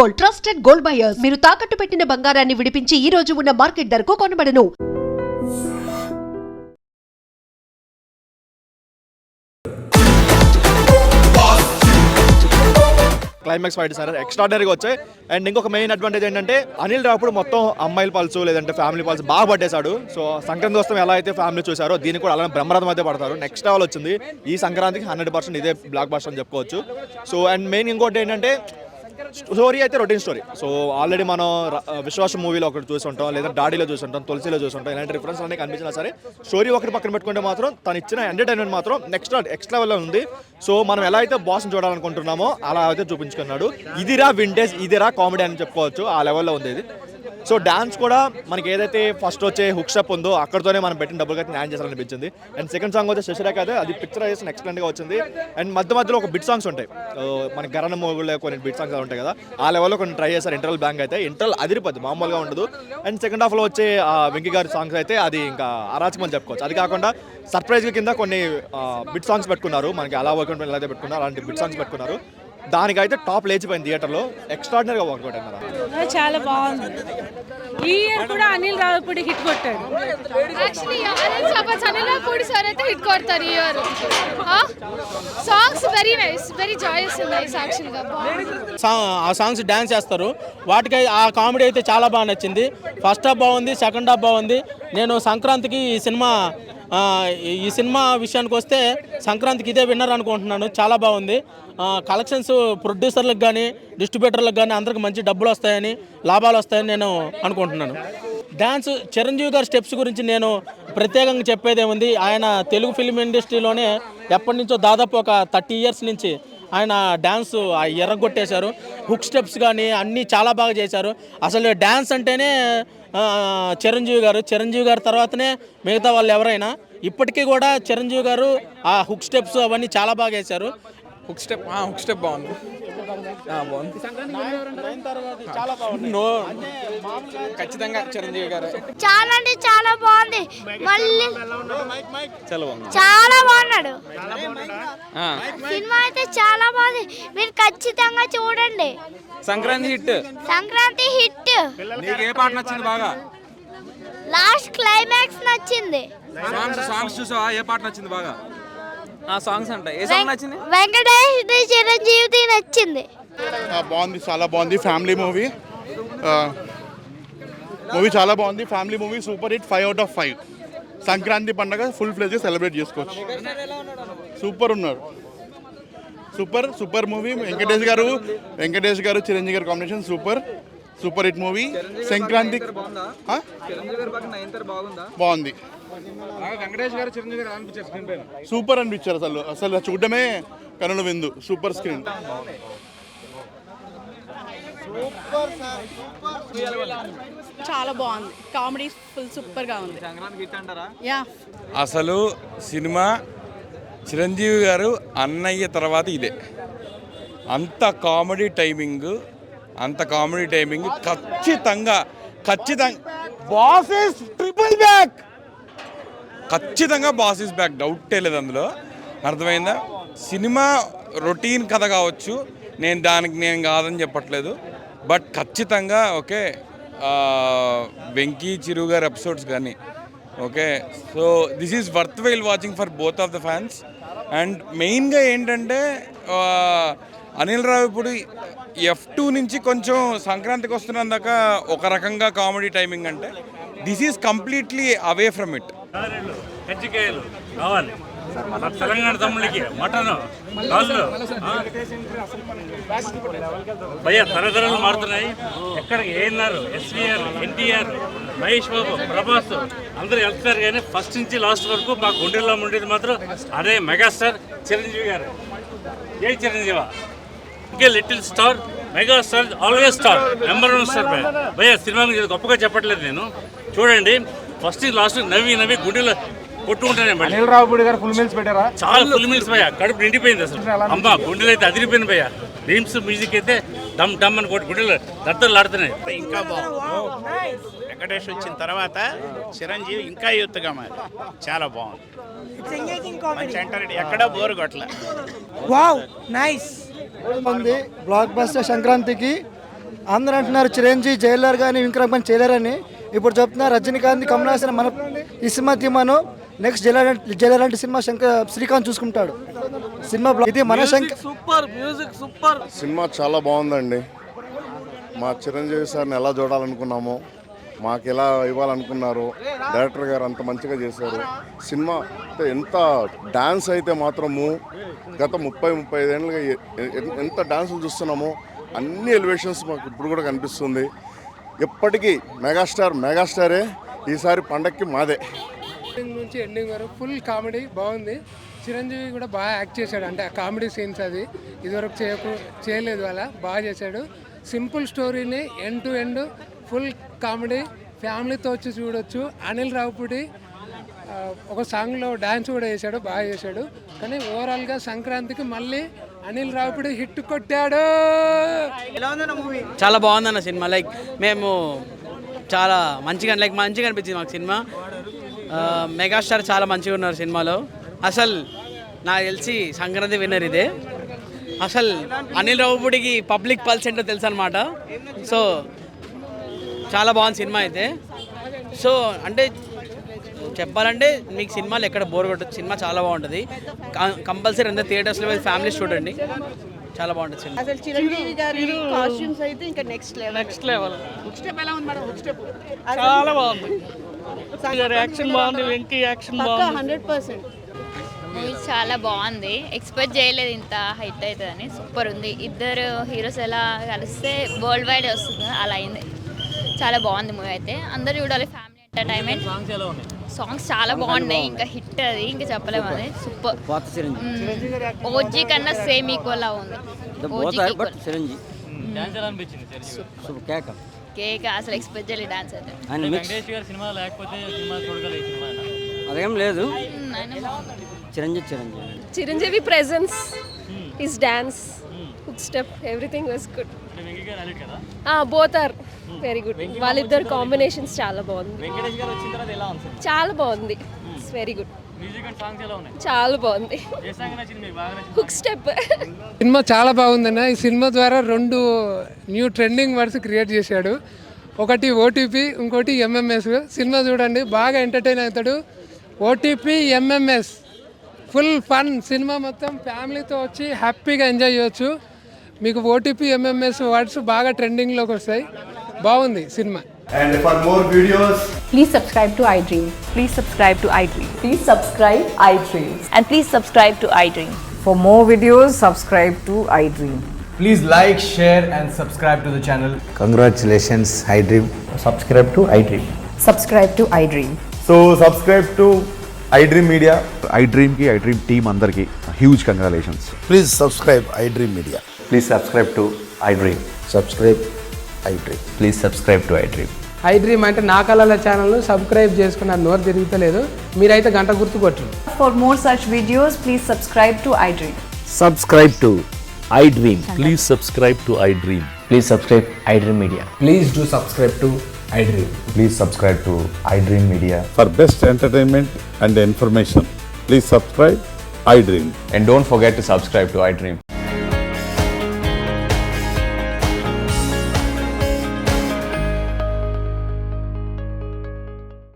Gold, trusted gold buyers. మీరు తాకట్టు పెట్టిన బంగారాన్ని విడిపించి ఈ రోజు ఉన్న మార్కెట్ ధరకు కొనబడను. క్లైమాక్స్ ఫైట్ సార్ ఎక్స్ట్రాడనరీగా వచ్చాయి. అండ్ ఇంకొక మెయిన్ అడ్వాంటేజ్ ఏంటంటే అనిల్ రావుపూడి మొత్తం అమ్మాయిల పల్సు లేదంటే ఫ్యామిలీ పల్స్ బాగా పట్టేశాడు. సో సంక్రాంతి వస్తాం ఎలా అయితే ఫ్యామిలీ చూసారో దీనికి కూడా అలానే బ్రహ్మరథం అయితే పడతారు. నెక్స్ట్ లెవెల్ వచ్చింది ఈ సంక్రాంతికి 100% ఇదే బ్లాక్ బస్టర్ అని చెప్పుకోవచ్చు. సో అండ్ మెయిన్ ఇంకోటి ఏంటంటే స్టోరీ అయితే రొటీన్ స్టోరీ. సో ఆల్రెడీ మనం విశ్వాసం మూవీలో ఒకటి చూసుంటాం, లేదా డాడీలో చూసుంటాం, తులసిలో చూసుంటాం. ఇలాంటి రిఫరెన్స్ అన్నీ కనిపించినా సరే స్టోరీ ఒకటి పక్కన పెట్టుకుంటే మాత్రం తను ఇచ్చిన ఎంటర్టైన్మెంట్ మాత్రం నెక్స్ట్ లెవెల్లో ఉంది. సో మనం ఎలా అయితే బాస్ని చూడాలనుకుంటున్నామో అలా అయితే చూపించుకున్నాడు. ఇదిరా వింటేజ్, ఇదిరా కామెడీ అని చెప్పుకోవచ్చు. ఆ లెవెల్లో ఉంది ఇది. సో డాన్స్ కూడా మనకి ఏదైతే ఫస్ట్ వచ్చే హుక్ స్టెప్ ఉందో అక్కడితోనే మనం పెట్టిన డబ్బులు అయితే న్యాయం చేయాలనిపించింది. అండ్ సెకండ్ సాంగ్ వచ్చే శశిరేఖ అయితే అది పిక్చరైజేషన్ ఎక్సలెంట్గా వచ్చింది. అండ్ మధ్యలో ఒక బిట్ సాంగ్స్ ఉంటాయి, మనకి గరణ మోగుల్లో కొన్ని బిట్ సాంగ్స్ ఉంటాయి కదా, ఆ లెవెల్లో కొన్ని ట్రై చేస్తారు. ఇంటర్వల్ బ్యాంక్ అయితే ఇంటర్వల్ అదిరిపోద్ది, మామూలుగా ఉండదు. అండ్ సెకండ్ హాఫ్లో వచ్చే వెంకీ గారి సాంగ్స్ అయితే అది ఇంకా అరాచకం అని చెప్పుకోవచ్చు. అది కాకుండా సర్ప్రైజ్ కింద కొన్ని బిట్ సాంగ్స్ పెట్టుకున్నారు, మనకి అలా వర్క్ ఎలా అయితే పెట్టుకున్నారు అలాంటి బిట్ సాంగ్స్ పెట్టుకున్నారు. దానికైతే టాప్ లేచిపోయింది థియేటర్లో. ఎక్స్ట్రాడినరీగా వర్కౌట్ అన్నారు. చాలా బాగుంది. ఈ ఇయర్ కూడా అనిల్ రావుపూడి హిట్ కొట్టాడు. యాక్చువల్లీ అనిల్ రావుపూడి సార్ అయితే హిట్ కొడతారు ఈ year. Songs very nice, very Joyce nice. యాక్చువల్గా ఆ సాంగ్స్ డ్యాన్స్ చేస్తారు, వాటికి ఆ కామెడీ అయితే చాలా బాగా నచ్చింది. ఫస్ట్ హాఫ్ బాగుంది, సెకండ్ హాఫ్ బాగుంది. నేను సంక్రాంతికి ఈ సినిమా విషయానికి వస్తే సంక్రాంతికి ఇదే విన్నర్ అనుకుంటున్నాను. చాలా బాగుంది. కలెక్షన్స్ ప్రొడ్యూసర్లకు కానీ డిస్ట్రిబ్యూటర్లకు కానీ అందరికి మంచి డబ్బులు వస్తాయని, లాభాలు వస్తాయని నేను అనుకుంటున్నాను. డ్యాన్స్ చిరంజీవి గారి స్టెప్స్ గురించి నేను ప్రత్యేకంగా చెప్పేదేముంది, ఆయన తెలుగు ఫిల్మ్ ఇండస్ట్రీలోనే ఎప్పటి నుంచో దాదాపు ఒక 30 years నుంచి ఆయన డ్యాన్స్ ఎర్రగొట్టేశారు. హుక్ స్టెప్స్ కానీ అన్నీ చాలా బాగా చేశారు. అసలు డ్యాన్స్ అంటేనే చిరంజీవి గారు తర్వాతనే మిగతా వాళ్ళు ఎవరైనా. ఇప్పటికీ కూడా చిరంజీవి గారు ఆ హుక్ స్టెప్స్ అవన్నీ చాలా బాగా వేశారు. హుక్ స్టెప్ బాగుంది. ఖచ్చితంగా చిరంజీవి గారు చాలా అంటే చాలా బాగుంది. మళ్ళీ చాలా బాగున్నాడు. సినిమా అయితే చాలా బాగుంది, మీరు ఖచ్చితంగా చూడండి. సంక్రాంతి హిట్. నీకు ఏ పాట నచ్చింది బాగా? లాస్ట్ క్లైమాక్స్ నచ్చింది. సాంగ్స్ చూసావా? ఏ పాట నచ్చింది బాగా? ఆ సాంగ్స్ అంటే ఏ సాంగ్ నచ్చింది? వెంకటేష్ చిరంజీవి నచ్చింది. బాగుంది, చాలా బాగుంది. ఫ్యామిలీ మూవీ చాలా బాగుంది. Family movie super hit. 5 out of 5. Sankranti పండుగ ఫుల్ ఫ్లెజ్ సెలబ్రేట్ చేసుకోవచ్చు. సూపర్ ఉన్నారు. Super movie. Venkatesh garu Chiranjeevi garu combination super hit movie. Sankranti బాగుంది. వెంకటేష్ గారు చిరంజీవి గారు అనిపించారు స్క్రీన్ పైన. సూపర్ అనిపించారు. అసలు చూడడమే కనుల విందు. Super screen. చాలా బాగుంది. కామెడీ ఫుల్ సూపర్గా ఉంది. యా, అసలు సినిమా చిరంజీవి గారు అన్నయ్య తర్వాత ఇదే. అంత కామెడీ టైమింగ్ ఖచ్చితంగా బాస్ ఈస్ ట్రిపుల్ బ్యాక్. ఖచ్చితంగా బాస్ ఈస్ బ్యాక్, డౌటే లేదు అందులో. అర్థమైందా? సినిమా రొటీన్ కథ కావచ్చు, నేను కాదని చెప్పట్లేదు. బట్ ఖచ్చితంగా ఓకే, వెంకీ చిరు గారి ఎపిసోడ్స్ కానీ okay. So this is worth while watching for both of the fans. And మెయిన్గా ఏంటంటే అనిల్ రావిపూడి F2 నుంచి కొంచెం సంక్రాంతికి వస్తున్నందాక ఒక రకంగా కామెడీ టైమింగ్ అంటే this is completely away from it. కజ్జికాయలు కావాలి తెలంగాణ తమ్ముళ్ళకి, మటన్ కాళ్ళు భయ్యా తరతరాలు మారుతున్నాయి. ఎక్కడికి ఏఎన్ఆర్, SVR, NTR, మహేష్ బాబు, ప్రభాస్ అందరూ వెళ్తారు. కానీ ఫస్ట్ నుంచి లాస్ట్ వరకు మా గుండెల్లో ఉండేది మాత్రం అదే మెగాస్టార్ చిరంజీవి గారు. ఏ చిరంజీవా ఇంకే little star, megastar, always star, number 1 star భయ్యా. సినిమా గొప్పగా చెప్పట్లేదు నేను. చూడండి ఫస్ట్ లాస్ట్ నవ్వి గుండెలో కొట్టుకుంటానే. అనిల్ రావుపూడి గారు ఫుల్ మీల్స్ పెట్టారా? చాలా ఫుల్ మీల్స్ భయ్యా, కడుపు నిండిపోయింది అసలు. అమ్మ గుండెలు అయితే అదిరిపోయింది భయ్యా. డ్రీమ్స్ మ్యూజిక్ అయితే డమ్ అని గుండెలు దత్తలు ఆడుతున్నాయి. ఇంకా బాగుంది. వెంకటేష్ వచ్చిన తర్వాత చిరంజీవి ఇంకా యూత్గా మారి చాలా బాగుంది. ఎక్కడా బోరు కొట్టలే. బ్లాక్ బస్టర్ సంక్రాంతికి అందరూ అంటున్నారు చిరంజీవి జైలర్ కానీ విక్రమ్ కానీ చేయలేరని. ఇప్పుడు చెప్తున్నారు రజనీకాంత్ కమల్ హాసన్ మన ఈ సినిమా తీమాను నెక్స్ట్ జైలర్ అంటే సినిమా శ్రీకాంత్ చూసుకుంటాడు. సినిమా ఇది మన సూపర్ మ్యూజిక్ సూపర్. సినిమా చాలా బాగుందండి. మా చిరంజీవి సార్ని ఎలా చూడాలనుకున్నామో మాకు ఎలా ఇవ్వాలనుకున్నారు. డైరెక్టర్ గారు అంత మంచిగా చేశారు. సినిమా అంటే ఎంత డ్యాన్స్ అయితే మాత్రము గత 30-35 ఏళ్ళుగా ఎంత డ్యాన్సులు చూస్తున్నామో అన్ని ఎలివేషన్స్ మాకు ఇప్పుడు కూడా కనిపిస్తుంది. ఎప్పటికీ మెగాస్టారే ఈసారి పండక్కి మాదే. నుంచి ఎండింగ్ వరకు ఫుల్ కామెడీ బాగుంది. చిరంజీవి కూడా బాగా యాక్ట్ చేశాడు. అంటే ఆ కామెడీ సీన్స్ అది ఇదివరకు చేయలేదు, అలా బాగా చేశాడు. సింపుల్ స్టోరీని end to end full comedy ఫ్యామిలీతో వచ్చి చూడొచ్చు. అనిల్ రావుపూడి ఒక సాంగ్లో డ్యాన్స్ కూడా చేశాడు, బాగా చేశాడు. కానీ ఓవరాల్గా సంక్రాంతికి మళ్ళీ అనిల్ రావుపూడి హిట్ కొట్టాడు. చాలా బాగుందన్న సినిమా. లైక్ మేము చాలా మంచిగా అనిపించింది మాకు సినిమా. మెగాస్టార్ చాలా మంచిగా ఉన్నారు సినిమాలో. అసలు నాకు తెలిసి సంక్రాంతి విన్నర్ ఇదే. అసలు అనిల్ రావుపూడికి పబ్లిక్ పల్స్ ఏంటో తెలుసు అనమాట. సో చాలా బాగుంది సినిమా అయితే. సో అంటే చెప్పాలంటే మీకు సినిమాలు ఎక్కడ బోర్ కొట్టదు. సినిమా చాలా బాగుంటుంది. కంపల్సరీ అంతా థియేటర్స్లో వెళ్ళి ఫ్యామిలీస్ చూడండి, చాలా బాగుంటుంది సినిమా. అసలు చిరంజీవి గారి కాస్ట్యూమ్స్ అయితే ఇంకా నెక్స్ట్ లెవెల్. హుక్ స్టెప్ ఎలా ఉంది మేడం? హుక్ స్టెప్ చాలా బాగుంది. యాక్షన్ బాగుంది, వెంకీ యాక్షన్ బాగుంది. 100%. మూవీ చాలా బాగుంది. ఎక్స్పెక్ట్ చేయలేదు ఇంత హైట్ అవుతుందని. సూపర్ ఉంది. ఇద్దరు హీరోస్ ఎలా కలిస్తే వరల్డ్ వైడ్ వస్తుంది అలా అయింది. చాలా బాగుంది మూవీ అయితే. అందరూ చూడాలి. Family entertainment. సాంగ్స్ చాలా బాగున్నాయి. ఇంకా హిట్ అది ఇంకా చెప్పలేము. అది సూపర్. ఓజీ కన్నా సేమ్ ఈక్వల్ లా ఉంది. కేక్ అసలు ఎక్స్పెక్ట్ చేయలేదు డాన్స్ అయితే. అదేం లేదు. Chiranjeevi presence, his dance, hook step, everything was good. Both are very good. వాళ్ళిద్దరు కాంబినేషన్స్ చాలా బాగుంది. చాలా బాగుంది. It's very good. చాలా బాగుంది. Hook step. సినిమా చాలా బాగుందన్న. ఈ సినిమా ద్వారా 2 న్యూ ట్రెండింగ్ వర్డ్స్ క్రియేట్ చేశాడు. ఒకటి ఓటీపీ, ఇంకోటి ఎంఎంఎస్. సినిమా చూడండి, బాగా ఎంటర్టైన్ అవుతాడు. OTP MMS full fun. Cinema మొత్తం ఫ్యామిలీతో వచ్చి హ్యాపీగా ఎంజాయ్ చేయొచ్చు. మీకు ఓటీపీ ఎంఎంఎస్ వర్డ్స్ బాగా ట్రెండింగ్లోకి వస్తాయి. బాగుంది cinema. And for more videos, Please subscribe to iDream. Please subscribe to iDream. Please subscribe iDream. And please subscribe to iDream. For more videos, subscribe to iDream. please like, share and subscribe to the channel. Congratulations, iDream. Subscribe to iDream. Subscribe to iDream. So subscribe to iDream Media. iDream ki iDream team andarki huge congratulations. Please subscribe iDream Media. Please subscribe to iDream. Subscribe iDream. Please subscribe to iDream. iDream అంటే నా కళల ఛానల్ను subscribe చేసుకున్న నోరు తిరుగుతలేదు. మీరైతే గంట గుర్తు కొట్టండి. For more such videos, please subscribe to iDream. Subscribe to iDream. Please subscribe to iDream. Please subscribe iDream Media. Please do subscribe to iDream. Please subscribe to iDream Media. For best entertainment and information, please subscribe iDream. And don't forget to subscribe to iDream.